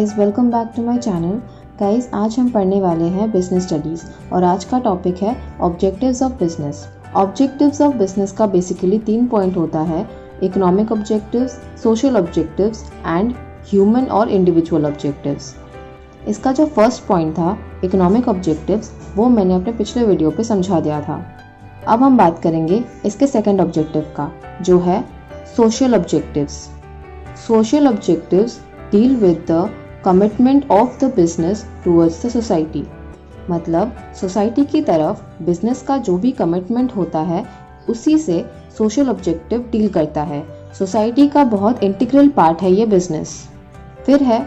Guys, welcome back to my channel. Guys, आज हम पढ़ने वाले हैं बिजनेस स्टडीज़ और आज का टॉपिक है objectives of business. Objectives of business का बेसिकली 3 पॉइंट होता है: economic objectives, social objectives and human और इंडिविजुअल ऑब्जेक्टिव्स। इसका जो फर्स्ट पॉइंट था इकोनॉमिक ऑब्जेक्टिव्स, वो मैंने अपने पिछले वीडियो पे समझा दिया था। अब हम बात करेंगे इसके सेकंड ऑब्जेक्टिव का, जो है social objectives. Social objectives deal with the commitment of the business towards the society. मतलब सोसाइटी की तरफ बिजनेस का जो भी कमिटमेंट होता है उसी से सोशल ऑब्जेक्टिव डील करता है। सोसाइटी का बहुत इंटीग्रल पार्ट है ये बिजनेस। फिर है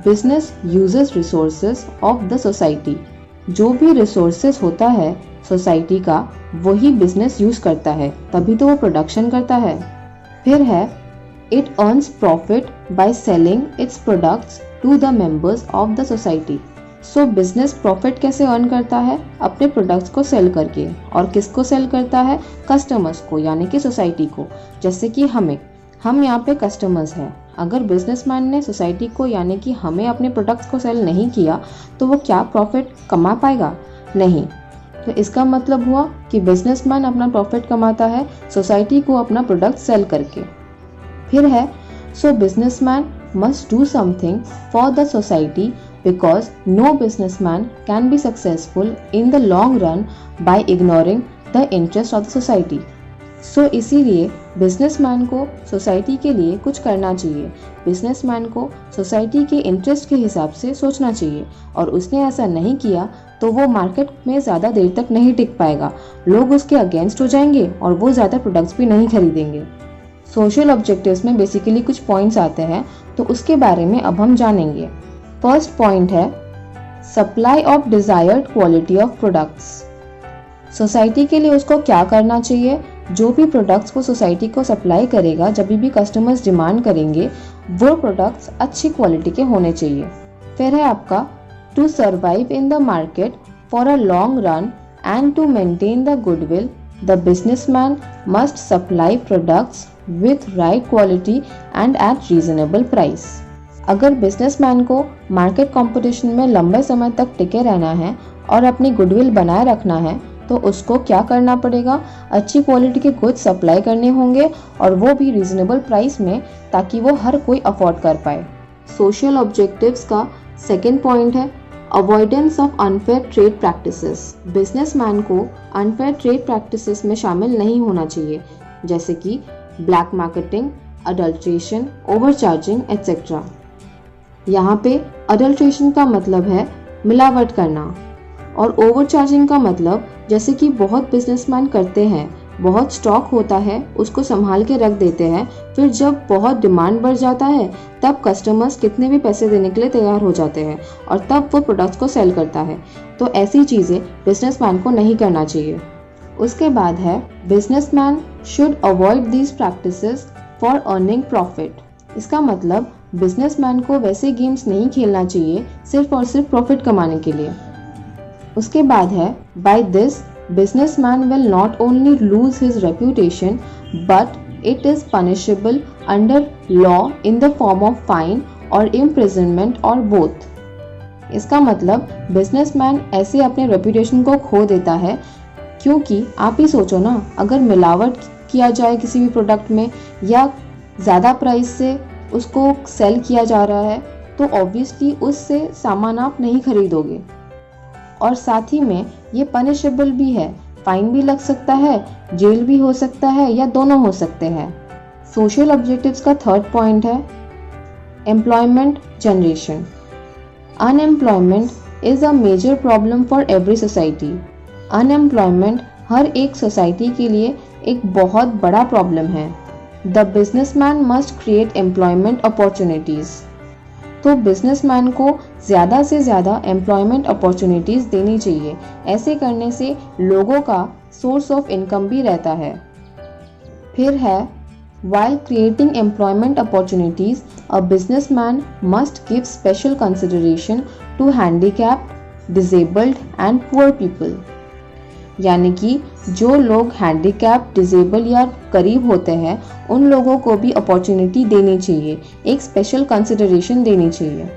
business uses resources of the society. जो भी रिसोर्सेज होता है सोसाइटी का वही बिजनेस यूज करता है, तभी तो वो प्रोडक्शन करता है। फिर है it earns profit by selling its products to the members of the society. So business profit कैसे अर्न करता है? अपने प्रोडक्ट्स को सेल करके। और किसको सेल करता है? कस्टमर्स को, यानी कि सोसाइटी को। जैसे कि हम यहाँ पे कस्टमर्स हैं। अगर बिजनेसमैन ने सोसाइटी को यानी कि हमें अपने प्रोडक्ट्स को सेल नहीं किया तो वो क्या प्रॉफिट कमा पाएगा? नहीं। तो इसका मतलब हुआ कि बिजनेसमैन अपना प्रॉफिट कमाता है सोसाइटी को अपना प्रोडक्ट सेल करके। फिर है so businessman must do something for the society because no businessman can be successful in the long run by ignoring the interest of the society. So इसीलिए businessman को society के लिए कुछ करना चाहिए। बिजनेसमैन को सोसाइटी के इंटरेस्ट के हिसाब से सोचना चाहिए, और उसने ऐसा नहीं किया तो वो मार्केट में ज़्यादा देर तक नहीं टिक पाएगा। लोग उसके अगेंस्ट हो जाएंगे और वो ज़्यादा प्रोडक्ट्स भी नहीं खरीदेंगे। सोशल ऑब्जेक्टिव्स में बेसिकली कुछ पॉइंट्स आते हैं, तो उसके बारे में अब हम जानेंगे। फर्स्ट पॉइंट है supply of desired quality of products. Society के लिए उसको क्या करना चाहिए? जो भी प्रोडक्ट्स को सोसाइटी को सप्लाई करेगा, जब भी कस्टमर्स डिमांड करेंगे, वो प्रोडक्ट्स अच्छी क्वालिटी के होने चाहिए। फिर है आपका to survive in the market for a long run and to maintain the goodwill the businessman must supply products with right quality and at reasonable price. अगर बिजनेसमैन को मार्केट कंपटीशन में लंबे समय तक टिके रहना है और अपनी गुडविल बनाए रखना है, तो उसको क्या करना पड़ेगा? अच्छी क्वालिटी के गुड्स सप्लाई करने होंगे, और वो भी रीजनेबल प्राइस में, ताकि वो हर कोई अफोर्ड कर पाए। सोशल ऑब्जेक्टिव्स का सेकेंड पॉइंट है avoidance of unfair trade practices. Businessman को अनफेयर ट्रेड प्रैक्टिसेस में शामिल नहीं होना चाहिए, जैसे कि black marketing, adulteration, overcharging etcetera. यहाँ पे अडल्ट्रेशन का मतलब है मिलावट करना, और ओवरचार्जिंग का मतलब जैसे कि बहुत बिजनेसमैन करते हैं, बहुत स्टॉक होता है उसको संभाल के रख देते हैं, फिर जब बहुत डिमांड बढ़ जाता है तब कस्टमर्स कितने भी पैसे देने के लिए तैयार हो जाते हैं और तब वो प्रोडक्ट्स को सेल करता है। तो ऐसी चीज़ें बिजनेसमैन को नहीं करना चाहिए। उसके बाद है businessman should avoid these practices for earning profit. इसका मतलब बिजनेसमैन को वैसे गेम्स नहीं खेलना चाहिए सिर्फ और सिर्फ प्रॉफिट कमाने के लिए। उसके बाद है by this businessman will not only lose his reputation but it is punishable under law in the form of fine or imprisonment or both। इसका मतलब बिजनेसमैन ऐसे अपने रेपुटेशन को खो देता है, क्योंकि आप ही सोचो ना, अगर मिलावट किया जाए किसी भी प्रोडक्ट में या ज़्यादा प्राइस से उसको सेल किया जा रहा है तो ऑब्वियसली उससे सामान आप नहीं खरीदोगे, और साथ ही में ये पनिशेबल भी है। फाइन भी लग सकता है, जेल भी हो सकता है, या दोनों हो सकते हैं। सोशल ऑब्जेक्टिव्स का थर्ड पॉइंट है employment generation. Unemployment is a major problem for every society. Unemployment हर एक सोसाइटी के लिए एक बहुत बड़ा प्रॉब्लम है। The businessman must create employment opportunities. तो बिजनेसमैन को ज़्यादा से ज़्यादा एम्प्लॉयमेंट अपॉर्चुनिटीज़ देनी चाहिए। ऐसे करने से लोगों का सोर्स ऑफ इनकम भी रहता है। फिर है while creating employment opportunities a businessman must give special consideration to handicapped, disabled and poor people। यानी कि जो लोग हैंडीकैप, डिसेबल या गरीब होते हैं उन लोगों को भी अपॉर्चुनिटी देनी चाहिए, एक स्पेशल कंसिडरेशन देनी चाहिए।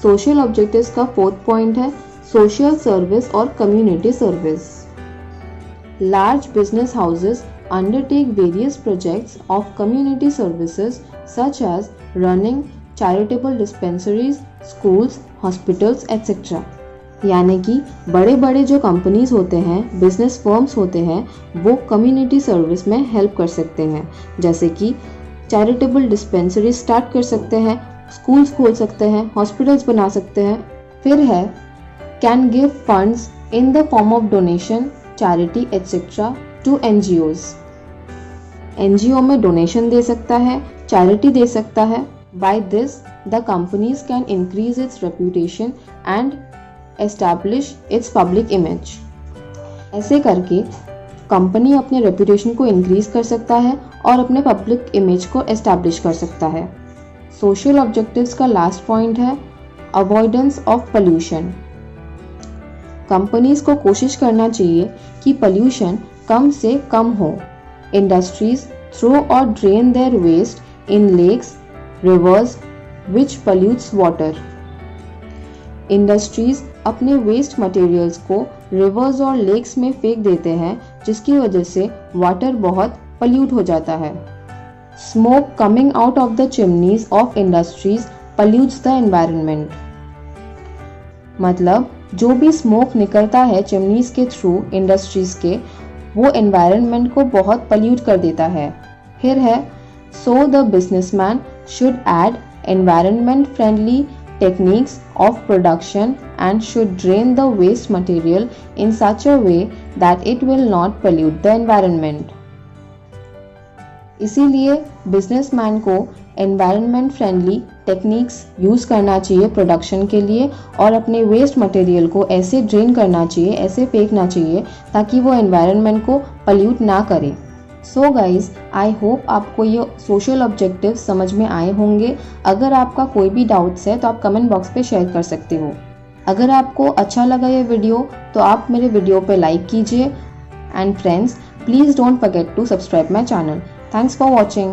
सोशल ऑब्जेक्टिव्स का फोर्थ पॉइंट है सोशल सर्विस और community service. Large business houses undertake various projects of community services such as running charitable dispensaries, schools, hospitals, etc. यानी कि बड़े बड़े जो कंपनीज होते हैं, बिजनेस फर्म्स होते हैं, वो कम्युनिटी सर्विस में हेल्प कर सकते हैं, जैसे कि चैरिटेबल डिस्पेंसरी स्टार्ट कर सकते हैं, स्कूल्स खोल सकते हैं, हॉस्पिटल्स बना सकते हैं। फिर है can give funds in the form of donation, charity etcetera to NGOs। NGO में डोनेशन दे सकता है, चैरिटी दे सकता है। By this the companies can increase its reputation and establish its public image. ऐसे करके कंपनी अपने रेप्यूटेशन को इंक्रीज कर सकता है और अपने पब्लिक इमेज को एस्टैब्लिश कर सकता है। सोशल ऑब्जेक्टिव्स का लास्ट पॉइंट है अवॉइडेंस ऑफ पोल्यूशन। कंपनीज को कोशिश करना चाहिए कि पोल्यूशन कम से कम हो। Industries throw or drain their waste in lakes, rivers, which pollutes water. Industries अपने वेस्ट मटेरियल्स को रिवर्स और लेक्स में फेंक देते हैं, जिसकी वजह से वाटर बहुत पल्यूट हो जाता है। Smoke coming out of the chimneys of industries pollutes the environment. मतलब जो भी स्मोक निकलता है चिमनीज के थ्रू इंडस्ट्रीज के, वो एनवायरनमेंट को बहुत पल्यूट कर देता है। फिर है so the businessman should add environment friendly techniques of production and should drain the waste material in such a way that it will not pollute the environment. इसीलिए बिजनेसमैन को एनवायरनमेंट फ्रेंडली टेक्निक्स यूज़ करना चाहिए production के लिए और अपने waste material को ऐसे ड्रेन करना चाहिए, ऐसे फेंकना चाहिए ताकि वो एनवायरनमेंट को पल्यूट ना करे। सो गाइज, आई होप आपको ये सोशल ऑब्जेक्टिव समझ में आए होंगे। अगर आपका कोई भी डाउट्स है तो आप कमेंट बॉक्स पे शेयर कर सकते हो। अगर आपको अच्छा लगा ये वीडियो तो आप मेरे वीडियो पे लाइक कीजिए and friends please don't forget to subscribe my channel. Thanks for watching.